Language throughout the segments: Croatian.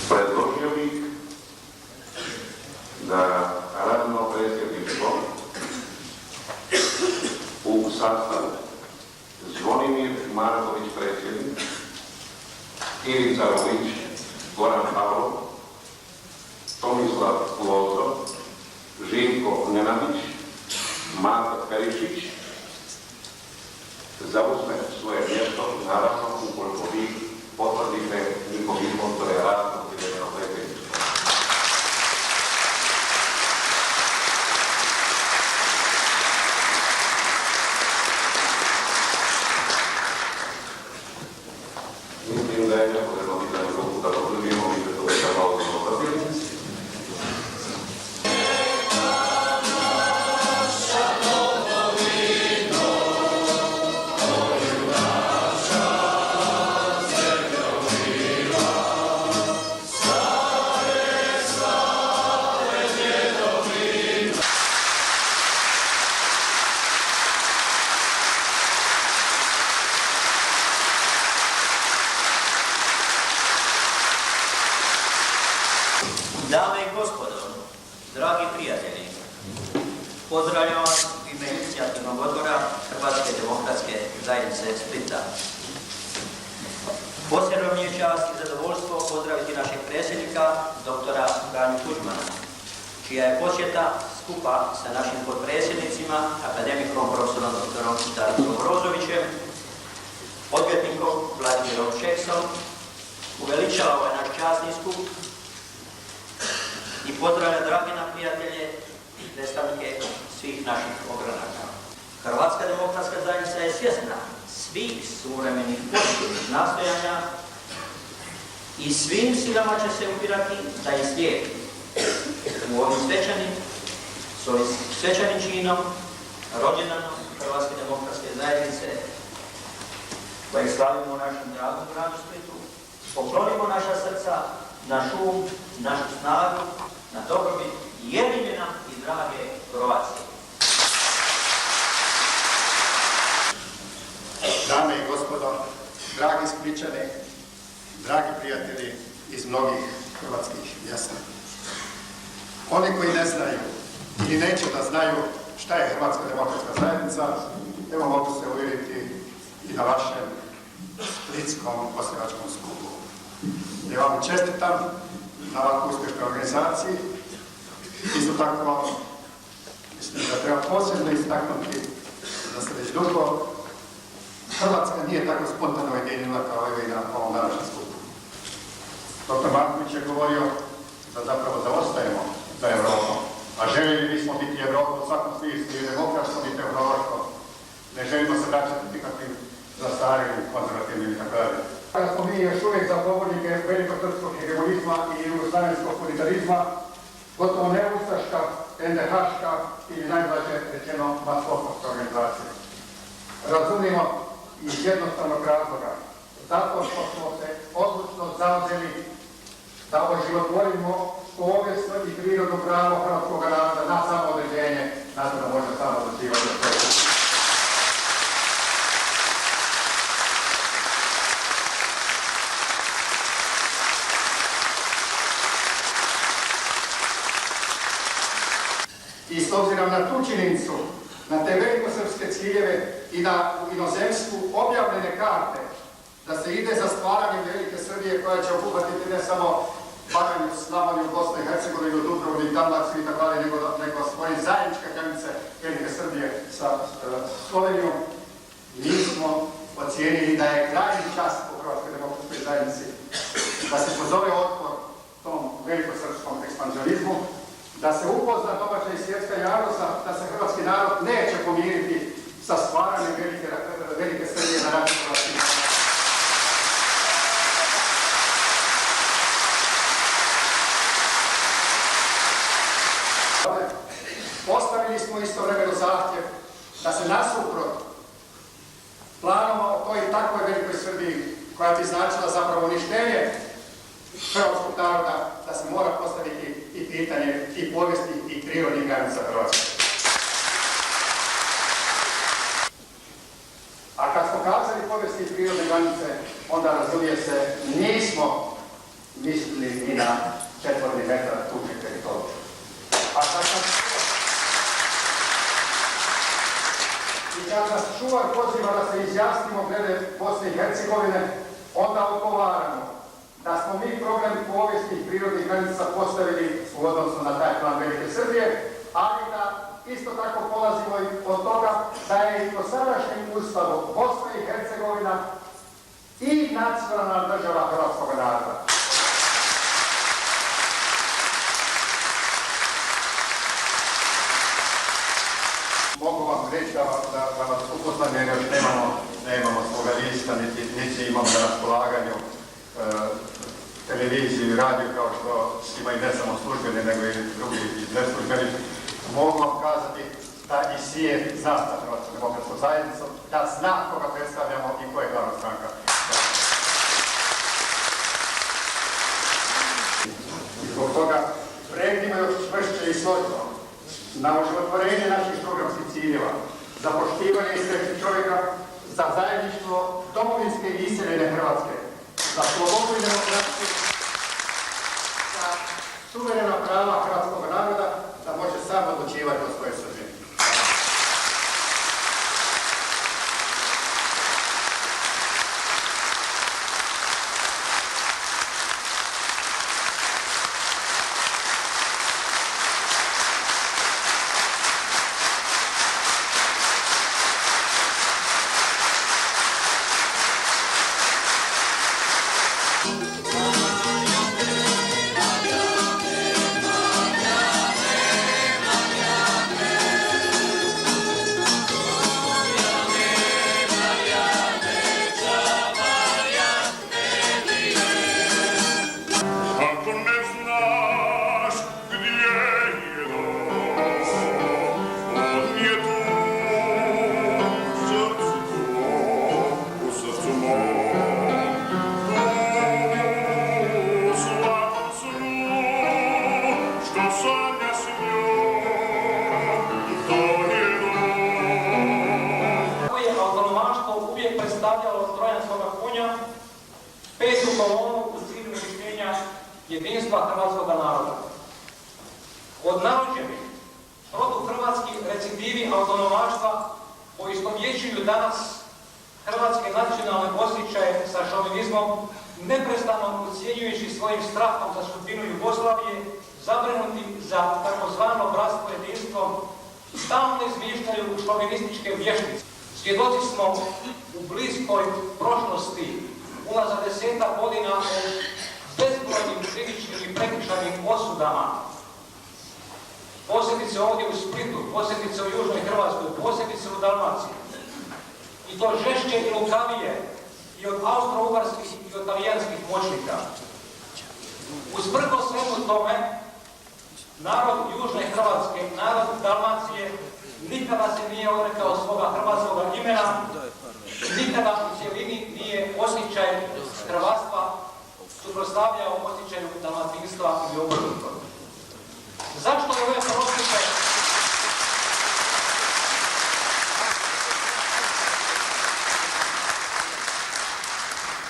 Predložio bih da radno predsjedništvo u sastavu Zvonimir Marković predsjednik, Ivica Rović, Goran Pavlov, Tomislav Lozo, Živko Nenadić, Mata Perišić zauzme svoje mjesto, naravno ukoliko vi potvrdite njihov izbor, to je radno predsjedništvo. Mislim da je nepotrebno pitanje da potvrdimo i da to je malo potvrdimo. Dame i gospodo, dragi prijatelji, pozdravljam vas u ime inicijativnog odbora Hrvatske demokratske zajednice Splita. Posebno mi je čast i zadovoljstvo pozdraviti našeg predsjednika, doktora Franju Tuđmana, čija je posjeta skupa sa našim potpredsjednicima, akademikom profesorom doktorom Darkom Brozovićem, odvjetnikom Vladimirom Šeksom, uveličava ovaj naš časni skup i pozdravlja dragi nam prijatelje i predstavnike svih naših ogranaka. Hrvatska demokratska zajednica je svjesna svih suvremenih pozitivnih nastojanja i svim silama će se upirati da i slijedi u ovim svečanim činom rođendanom Hrvatske demokratske zajednice koje slavimo u našem dragom gradu Splitu, poklonimo naša srca, naš um, našu snagu, na dobrobit jedine nam i drage Kroacije. Dame i gospodo, dragi Splićani, dragi prijatelji iz mnogih hrvatskih mjesta. Oni koji ne znaju ili neće da znaju šta je Hrvatska demokratska zajednica, evo mogu se uvjeriti i na vašem splitskom osnivačkom skupu. Ja vam čestitam na ovako uspješnoj organizaciji. Isto tako, mislim da treba posebno istaknuti da se već dugo Hrvatska nije tako spontano ujedinila kao i na ovom današnjem skupu. Dr. Marković je govorio da zapravo zaostajemo za Evropom, a željeli bismo biti Evropa u svakom smislu i demokratskom i tehnološkom. Ne želimo se vraćati nikakvim zastarelim, konzervativnim i tako dalje. Kada smo mi još uvijek za povodnike velikosrpskog hegemonizma i jugoslavenskog unitarizma, gotovo neustaška, NDH-ška ili najblaže rečeno masovska organizacija. Razumijemo iz jednostavnog razloga, zato što smo se odlučno zauzeli da oživotvorimo povijesno i prirodno pravo hrvatskog naroda na samoodređenje, na to da može samo odlučivati o svoju. I s obzirom na tu činjenicu, na te velikosrpske ciljeve i na u inozemstvu objavljene karte, da se ide za stvaranjem Velike Srbije koja će obuhvatiti ne samo Baranju, Slavoniju, Bosnu i Hercegovinu, Dubrovnik, Dalmaciju i tako dalje, nego svoje zajedničke granice Velike Srbije sa Slovenijom. Mi smo ocijenili da je krajnji čas u Hrvatskoj demokratskoj zajednici da se pozove otpor tom velikosrpskom ekspanzionizmu, da se upozna domaća i svjetska javnost da se hrvatski narod neće pomiriti sa stvaranjem Velike Srbije na račun hrvatskih naroda. koja bi značila zapravo uništenje hrvatskog naroda, da se mora postaviti i pitanje i povijesti i prirodnih granica Hrvatske. A kad smo kazali povijesti i prirodne granice, onda razumije se, nismo mislili ni na četvorni metar tuđe teritorije. A kad nas čuvar poziva da se izjasnimo glede Bosne i Hercegovine, onda odgovaramo da smo mi problem povijesti i prirodnih granica postavili u odnosu na taj plan Velike Srbije, ali da isto tako polazimo i od toga da je i po sadašnjem ustavu Bosna i Hercegovina i nacionalna država hrvatskog naroda. Mogu vam reći da vas upoznam jer još nemamo svoga lista, niti imamo na raspolaganju televiziju i radio kao što ima i ne samo službeni, nego i drugi i neslužbeni. Mogu vam kazati da i svijet zna sa Hrvatskom demokratskom zajednicom, da zna koga predstavljamo i koja je glavna stranka. Zbog toga pregnimo još čvršće i složno na oživotvorenje naših programskih ciljeva, za poštivanje interesa čovjeka, za zajedništvo domovinske i iseljene Hrvatske, za slobodu i demokraciju, za suverena prava hrvatskog naroda da može sam odlučivati o svojoj sudbini. predstavljalo trojanskoga konja, petu kolonu u cilju uništenja jedinstva hrvatskog naroda. Od narođenih protuhrvatski recidivi autonomaštva poistovjećuju danas hrvatske nacionalne osjećaje sa šovinizmom, neprestano ucijenjujući svojim strahom za sudbinu Jugoslavije, zabrinuti za takozvano bratstvo jedinstvo, stalno izmišljaju šovinističke vještice. Svjedoci smo u bliskoj prošlosti, unazad 10 godina, o bezbrojnim krivičnim i prekršajnim osudama. Posebice ovdje u Splitu, posebice u Južnoj Hrvatskoj, posebice u Dalmaciji. I to žešće i lukavije i od austro-ugarskih i od talijanskih moćnika. Usprkos svemu tome, narod Južne Hrvatske, narod Dalmacije, nikada se nije odrekao svoga hrvatskog imena, nikada u cjelini nije osjećaj hrvatstva suprotstavljao osjećaju dalmatinstva ili obrnuto. Zašto je ove prosvjete?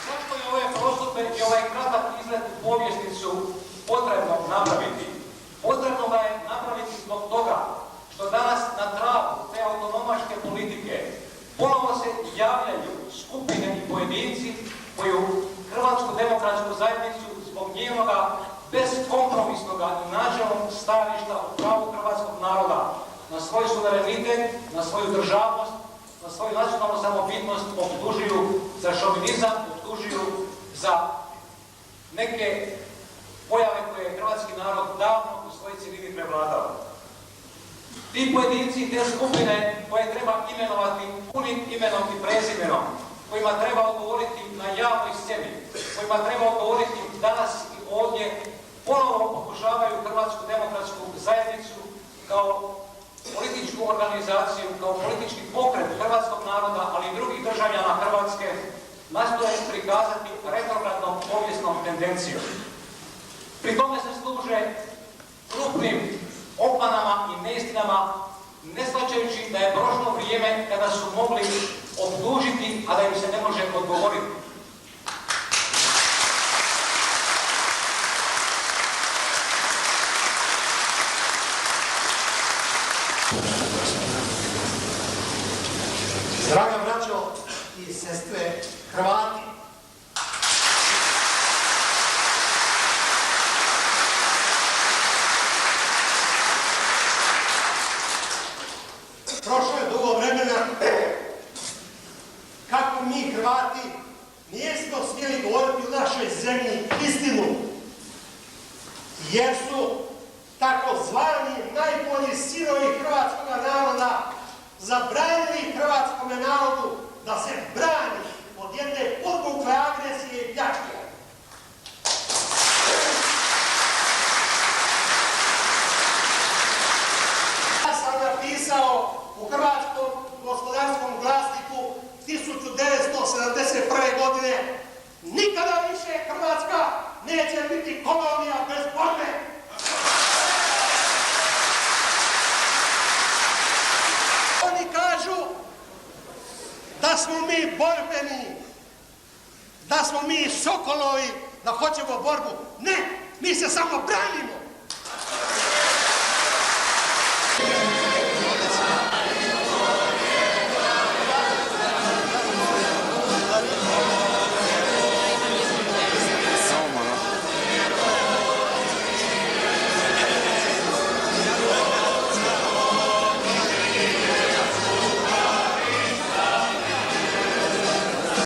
Zašto je ove prosvjete i ovaj kratak izlet u povjesnicu potrebno napraviti? Potrebno ga je napraviti zbog toga što danas na tragu te autonomaške politike ponovo se javljaju skupine i pojedinci koji u Hrvatsku demokratsku zajednicu zbog njenoga beskompromisnoga i načelnog stajališta u pravu hrvatskog naroda na svoj suverenitet, na svoju državnost, na svoju nacionalnu samobitnost optužuju za šovinizam, optužuju za neke pojave koje je hrvatski narod davno u svojoj cjelini prevladao. Ti pojedinci i te skupine koje treba imenovati punim imenom i prezimenom, kojima treba odgovoriti na javnoj sceni, kojima treba odgovoriti danas i ovdje, ponovo pokušavaju Hrvatsku demokratsku zajednicu kao političku organizaciju, kao politički pokret hrvatskog naroda, ali i drugih državljana Hrvatske, nastoje prikazati tendencijom. Pri tome se služe krupnim obmanama i neistinama, ne shvaćajući da je prošlo vrijeme kada su mogli optužiti, a da im se ne može odgovoriti. Draga braćo i sestre Hrvati, prošlo je dugo vremena kako mi Hrvati nijesmo smjeli govoriti u našoj zemlji istinu, jer su takozvani najbolji sinovi hrvatskog naroda zabranili hrvatskom narodu da se brani od jedne podmukle agresije i pljačke. Ja sam napisao u Hrvatskom gospodarskom glasniku 1971. godine: nikada više Hrvatska neće biti kolonija bez borbe. Oni kažu da smo mi borbeni, da smo mi sokolovi, da hoćemo borbu. Ne, mi se samo branimo.